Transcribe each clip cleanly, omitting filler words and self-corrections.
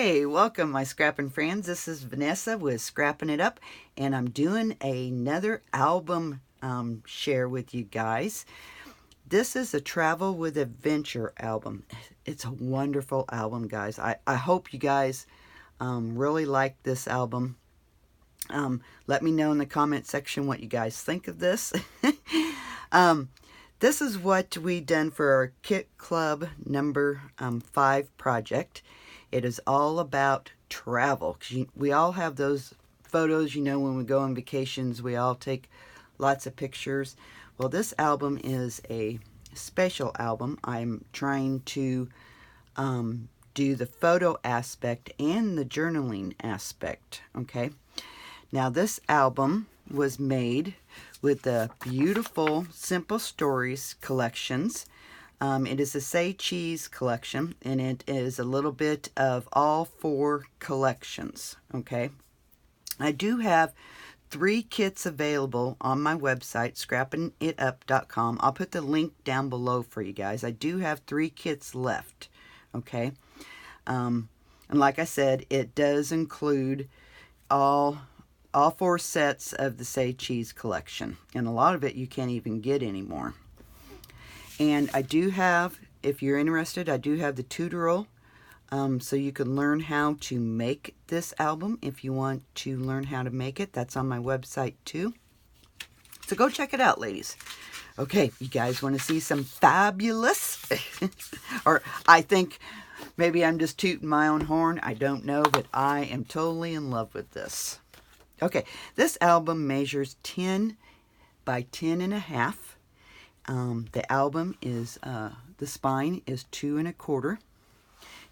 Hey, welcome my scrapping friends. This is Vanessa with Scrapping It Up, and I'm doing another album share with you guys. This is a Travel with Adventure album. It's a wonderful album, guys. I hope you guys really like this album. Let me know in the comment section what you guys think of this. This is what we done for our Kit Club number 5 project. It is all about travel. We all have those photos, you know, when we go on vacations, we all take lots of pictures. Well, this album is a special album. I'm trying to do the photo aspect and the journaling aspect, okay? Now, this album was made with the beautiful Simple Stories collections. It is a Say Cheese collection, and it is a little bit of all 4 collections, okay? I do have 3 kits available on my website, scrappingitup.com. I'll put the link down below for you guys. I do have 3 kits left, okay? And like I said, it does include all 4 sets of the Say Cheese collection, and a lot of it you can't even get anymore. And I do have, if you're interested, I do have the tutorial, so you can learn how to make this album if you want to learn how to make it. That's on my website too. So go check it out, ladies. Okay, you guys want to see some fabulous, or I think maybe I'm just tooting my own horn. I don't know, but I am totally in love with this. Okay, this album measures 10 by 10.5. The album is, the spine is 2 1/4,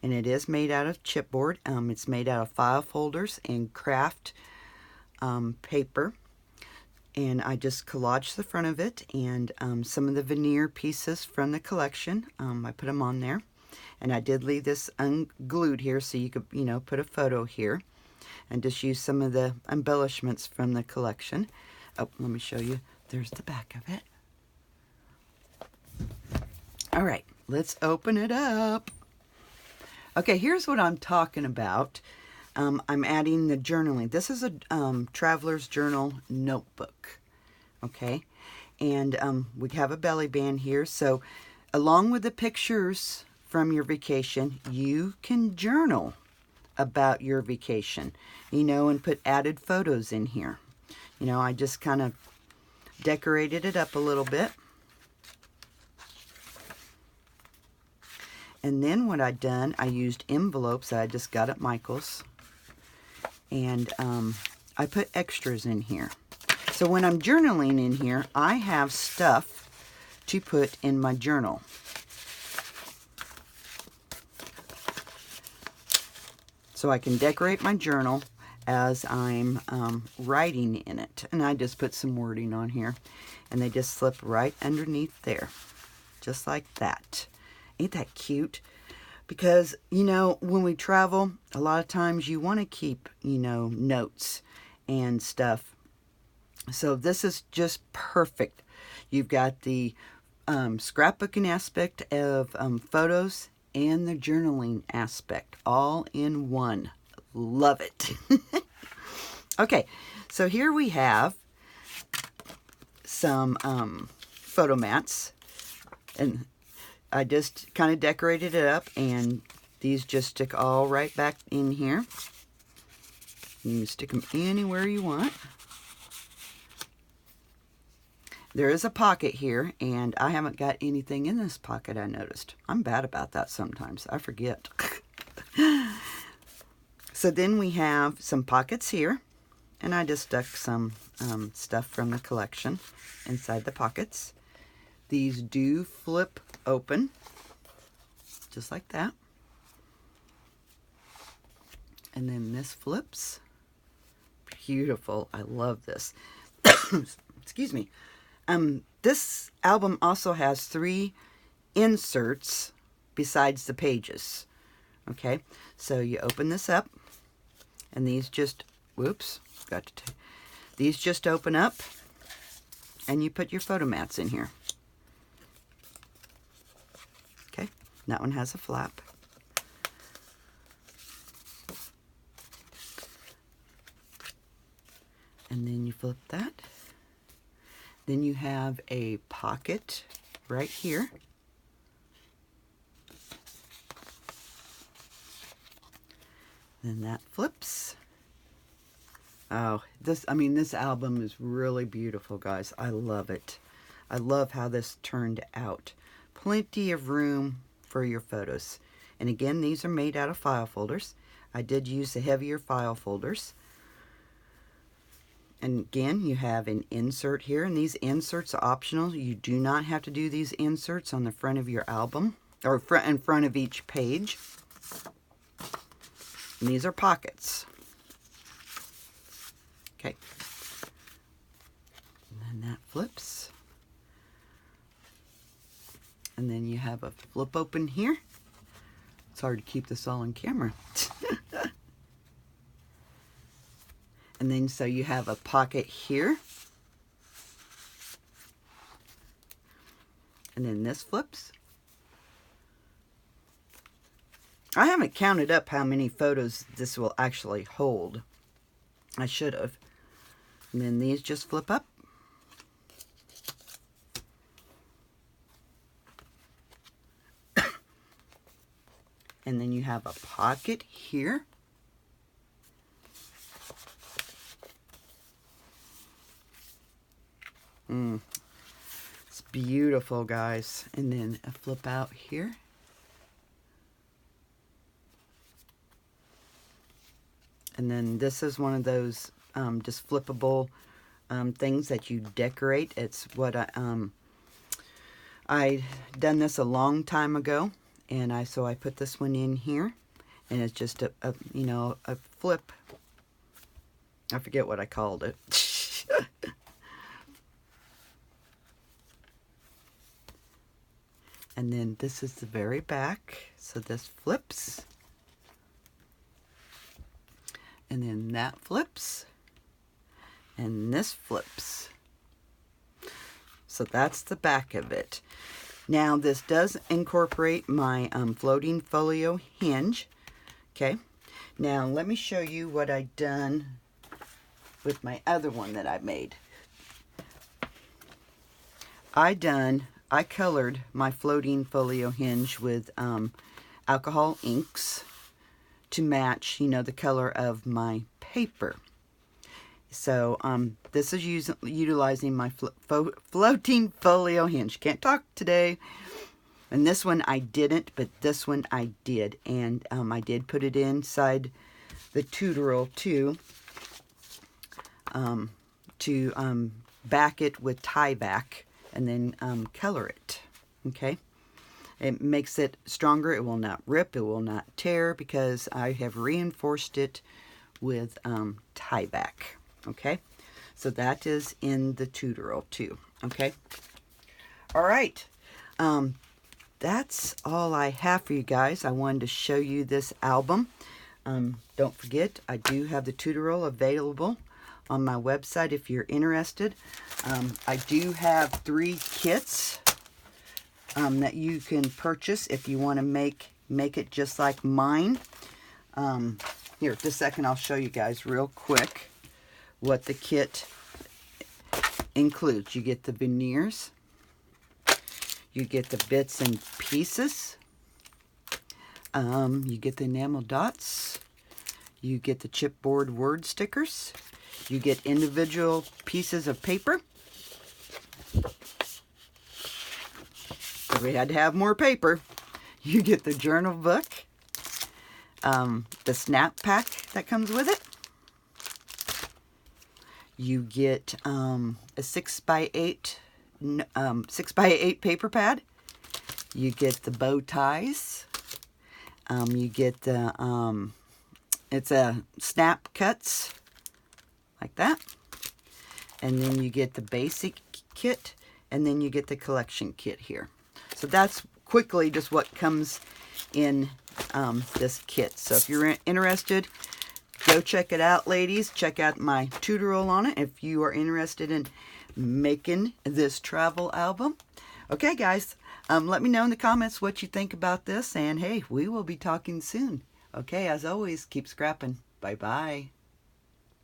and it is made out of chipboard. It's made out of file folders and craft paper, and I just collaged the front of it, and some of the veneer pieces from the collection, I put them on there, and I did leave this unglued here so you could, you know, put a photo here, and just use some of the embellishments from the collection. Oh, let me show you. There's the back of it. All right, let's open it up. Okay, here's what I'm talking about. I'm adding the journaling. This is a traveler's journal notebook, okay? And we have a belly band here. So along with the pictures from your vacation, you can journal about your vacation, you know, and put added photos in here. You know, I just kind of decorated it up a little bit. And then what I done, I used envelopes I just got at Michael's, and I put extras in here. So when I'm journaling in here, I have stuff to put in my journal. So I can decorate my journal as I'm writing in it. And I just put some wording on here, and they just slip right underneath there, just like that. Ain't that cute? Because, you know, when we travel, a lot of times you want to keep, you know, notes and stuff. So this is just perfect. You've got the scrapbooking aspect of photos and the journaling aspect all in one. Love it. Okay, so here we have some photo mats, and I just kind of decorated it up, and these just stick all right back in here. You can stick them anywhere you want. There is a pocket here, and I haven't got anything in this pocket, I noticed. I'm bad about that sometimes. I forget. So then we have some pockets here, and I just stuck some stuff from the collection inside the pockets. These do flip open, just like that. And then this flips. Beautiful. I love this. Excuse me. This album also has 3 inserts besides the pages. Okay, so you open this up, and these just, whoops, these just open up, and you put your photo mats in here. Okay, that one has a flap. flip that. Then you have a pocket right here. Then that flips. Oh, this album is really beautiful, guys. I love it. I love how this turned out. Plenty of room for your photos. And again, these are made out of file folders. I did use the heavier file folders. And again, you have an insert here, and these inserts are optional. You do not have to do these inserts on the front of your album, or in front of each page. And these are pockets. Okay. And then that flips. And then you have a flip open here. It's hard to keep this all on camera. And then so you have a pocket here. And then this flips. I haven't counted up how many photos this will actually hold. I should have. And then these just flip up. And then you have a pocket here. It's beautiful, guys. And then a flip out here. And then this is one of those just flippable things that you decorate. It's what I done this a long time ago, and so I put this one in here, and it's just a flip. I forget what I called it. And then this is the very back, so this flips. And then that flips. And this flips. So that's the back of it. Now this does incorporate my floating folio hinge. Okay. Now let me show you what I've done with my other one that I made. I colored my floating folio hinge with alcohol inks to match, the color of my paper. So this is utilizing my floating folio hinge. Can't talk today. And this one I didn't, but this one I did. And I did put it inside the tutorial too, to back it with tie back. And then color it, okay? It makes it stronger. It will not rip. It will not tear because I have reinforced it with tie back, okay? So that is in the tutorial too, okay? All right. That's all I have for you guys. I wanted to show you this album. Don't forget, I do have the tutorial available on my website if you're interested. I do have 3 kits that you can purchase if you want to make it just like mine. Here, just a second, I'll show you guys real quick what the kit includes. You get the veneers, you get the bits and pieces, you get the enamel dots, you get the chipboard word stickers, you get individual pieces of paper. We had to have more paper. You get the journal book, the snap pack that comes with it. You get a 6x8 paper pad. You get the bow ties. You get the it's a snap cuts like that, and then you get the basic kit, and then you get the collection kit here. So that's quickly just what comes in this kit. So if you're interested, go check it out, ladies. Check out my tutorial on it if you are interested in making this travel album. Okay, guys, let me know in the comments what you think about this, and hey, we will be talking soon. Okay, as always, keep scrapping. Bye-bye.